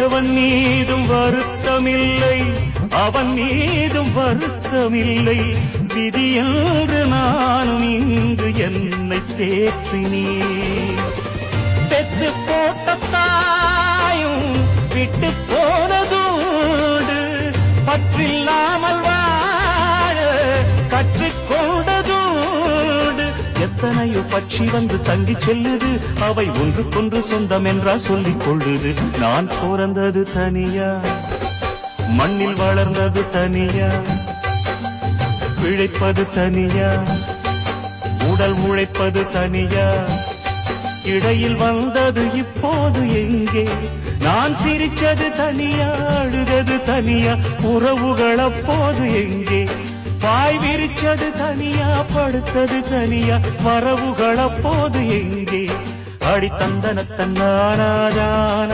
எவன் மீதும் வருத்தமில்லை, அவன் மீதும் வருத்தமில்லை. விதி என்று நானும் இங்கு என்னை தேற்றினேன். பெத்து போட்ட தாயும் விட்டு போனதோடு பற்றில்லாமல் வாழ கற்றுக்கொண்டதோடு எத்தனையோ பட்சி வந்து தங்கி செல்லுது. அவை ஒன்றுக்கொன்று சொந்தம் என்றால் சொல்லிக் கொள்ளுது. நான் பிறந்தது தனியா, மண்ணில் வளர்ந்தது தனியா, பிழைப்பது தனியா, உடல் உழைப்பது தனியா. இடையில் வந்தது இப்போது எங்கே? நான் சிரிச்சது தனியா, அழுதது தனியா, உறவுகள் அப்போது எங்கே? பாய் விரிச்சது தனியா, படுத்தது தனியா, வரவுகள் அப்போது எங்கே? அடி தந்தன தன்னானாதான